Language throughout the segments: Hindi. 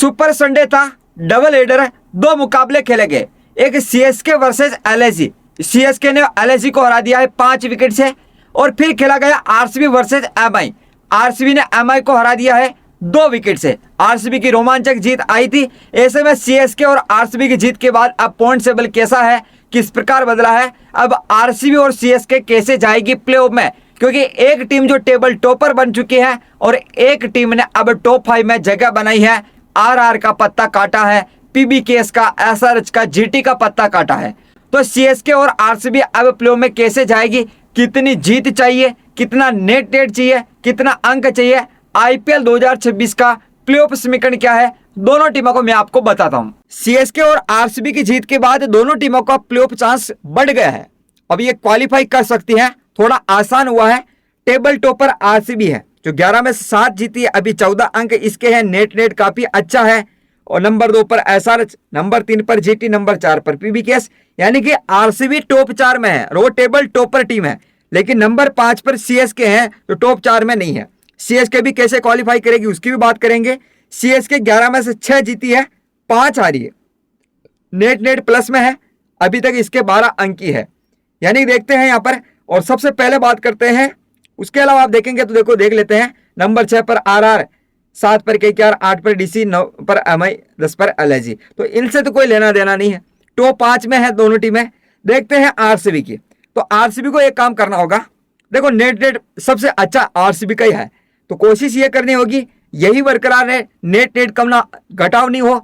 सुपर संडे था, डबल हेडर, 2 मुकाबले खेले गए। एक सीएसके वर्सेस एलएसी, सीएसके ने एलएसी को हरा दिया है 5 विकेट से। और फिर खेला गया आरसीबी वर्सेस एमआई, आरसीबी ने एमआई को हरा दिया है 2 विकेट से। आरसीबी की रोमांचक जीत आई थी। ऐसे में सीएसके और आरसीबी की जीत के बाद अब पॉइंट टेबल कैसा है, किस प्रकार बदला है, अब आरसीबी और सीएसके कैसे जाएगी प्लेऑफ में, क्योंकि एक टीम जो टेबल टॉपर बन चुकी है और एक टीम ने अब टॉप 5 में जगह बनाई है। आरआर का पत्ता काटा है, पीबीकेएस का, एसआरएच का, जीटी का पत्ता काटा है। तो सीएसके और आरसीबी अब प्लेऑफ में कैसे जाएगी, कितनी जीत चाहिए, कितना नेट रेट चाहिए, कितना अंक चाहिए, आईपीएल 2026 का प्लेऑफ समीकरण क्या है, दोनों टीमों को मैं आपको बताता हूं। सीएसके और आरसीबी की जीत के बाद दोनों टीमों का प्लेऑफ चांस बढ़ गया है। अब ये क्वालिफाई कर सकती है, थोड़ा आसान हुआ है। टेबल टॉपर आरसीबी है जो 11 में से 7 जीती है, अभी 14 अंक इसके हैं, नेट रेट काफी अच्छा है। और नंबर 2 पर एसआरएच, नंबर 3 पर जीटी, नंबर 4 पर पीबीकेएस, यानी कि आरसीबी टॉप 4 में है, वो टेबल टॉपर टीम है। लेकिन नंबर 5 पर सीएसके है जो टॉप 4 में नहीं है। सीएसके भी कैसे क्वालिफाई करेगी उसकी भी बात करेंगे। सीएसके 11 में से 6 जीती है, 5 हारी है, नेट प्लस में है, अभी तक इसके 12 अंक ही है, यानी देखते हैं यहाँ पर। और सबसे पहले बात करते हैं, उसके अलावा आप देखेंगे तो देख लेते हैं। नंबर 6 पर आरआर, 7 पर केकेआर, 8 पर डीसी, 9 पर एमआई, 10 पर एलआईजी। तो इनसे तो कोई लेना देना नहीं है, टॉप 5 में है दोनों टीमें। देखते हैं आरसीबी की, तो आरसीबी को एक काम करना होगा। देखो नेट रेट सबसे अच्छा आरसीबी का ही है, तो कोशिश ये करनी होगी यही बरकरार है, नेट रेट कम ना घटाव नहीं हो,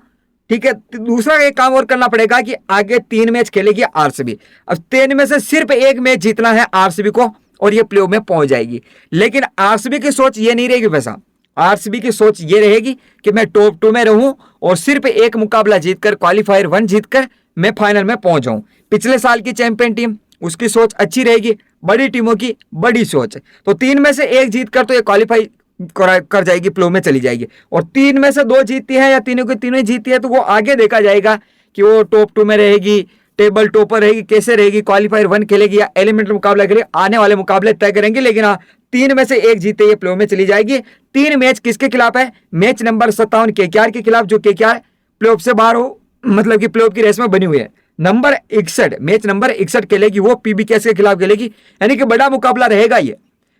ठीक है। दूसरा एक काम और करना पड़ेगा कि आगे 3 मैच खेलेगी आरसीबी। अब 3 में से सिर्फ 1 मैच जीतना है आरसीबी को और ये प्लेऑफ में पहुंच जाएगी। लेकिन आरसीबी की सोच ये नहीं रहेगी वैसा, आरसीबी की सोच ये रहेगी कि मैं टॉप 2 में रहूं और सिर्फ 1 मुकाबला जीतकर, क्वालिफायर 1 जीतकर मैं फाइनल में पहुंच जाऊं। पिछले साल की चैंपियन टीम, उसकी सोच अच्छी रहेगी, बड़ी टीमों की बड़ी सोच। तो 3 में से 1 जीतकर तो ये क्वालिफाई कर जाएगी, प्लेऑफ में चली जाएगी। और 3 में से 2 जीतती है या तीनों की तीनों जीतती है तो वो आगे देखा जाएगा कि वो टॉप 2 में रहेगी, टेबल टॉपर रहेगी, कैसे रहेगी, क्वालिफायर 1 खेलेगी या एलिमिनेटर मुकाबला खेलेगी, आने वाले मुकाबले तय करेंगे। लेकिन हाँ, 3 में से 1 जीते ये प्लेऑफ में चली जाएगी। 3 मैच किसके खिलाफ है? मैच नंबर 57 केकेआर के खिलाफ, जो केकेआर प्लेऑफ से बाहर हो, मतलब कि प्लेऑफ की रेस में बनी हुई है। नंबर 61, मैच नंबर 61 खेलेगी, वो पीबीकेएस के खिलाफ खेलेगी, यानी कि बड़ा मुकाबला रहेगा ये।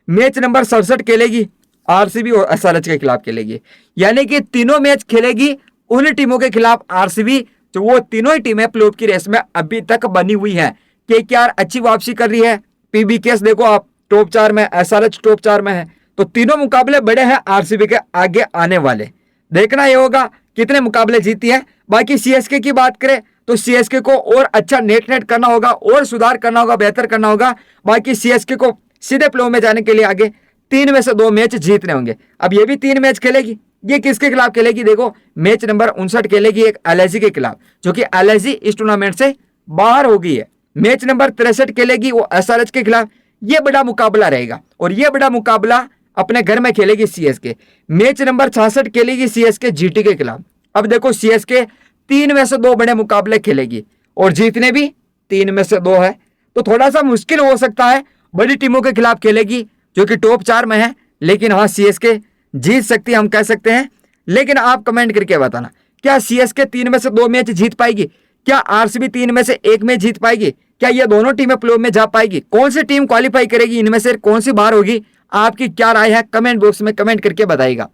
मैच नंबर 67 खेलेगी, आरसीबी और एसआरएच के खिलाफ खेलेगी, यानी कि तीनों मैच खेलेगी उन टीमों के खिलाफ आरसीबी, तो वो तीनों ही टीमें प्लेऑफ की रेस में अभी तक बनी हुई है। केकेआर अच्छी वापसी कर रही है, पीबीकेएस देखो आप टॉप 4 में, एसआरएच टॉप 4 में है, तो तीनों मुकाबले बड़े हैं आरसीबी के आगे आने वाले। देखना ये होगा कितने मुकाबले जीती है। बाकी सीएसके की बात करें तो सीएसके को और अच्छा नेट करना होगा, और सुधार करना होगा, बेहतर करना होगा। बाकी सीएसके को सीधे प्लेऑफ में जाने के लिए आगे 3 में से 2 मैच जीतने होंगे। अब ये भी 3 मैच खेलेगी, ये किसके खिलाफ खेलेगी? देखो मैच नंबर 59 खेलेगी एक एलआईजी के खिलाफ, जो कि एलआईजी इस टूर्नामेंट से बाहर हो गई है। मैच नंबर 63 खेलेगी वो एसआरएच के खिलाफ, ये बड़ा मुकाबला रहेगा, और ये बड़ा मुकाबला अपने घर में खेलेगी सीएसके। मैच नंबर 66 खेलेगी सीएसके जीटी के खिलाफ। अब देखो सीएसके 3 में से 2 बड़े मुकाबले खेलेगी और जीतने भी 3 में से 2 है, तो थोड़ा सा मुश्किल हो सकता है। बड़ी टीमों के खिलाफ खेलेगी जो कि टॉप 4 में है, लेकिन हाँ सीएसके जीत सकती है, हम कह सकते हैं। लेकिन आप कमेंट करके बताना, क्या सीएसके 3 में से 2 मैच जीत पाएगी? क्या आरसीबी 3 में से 1 मैच जीत पाएगी? क्या ये दोनों टीमें प्लेऑफ में जा पाएगी? कौन सी टीम क्वालिफाई करेगी? इनमें से कौन सी बाहर होगी? आपकी क्या राय है? कमेंट बॉक्स में कमेंट करके बताइएगा।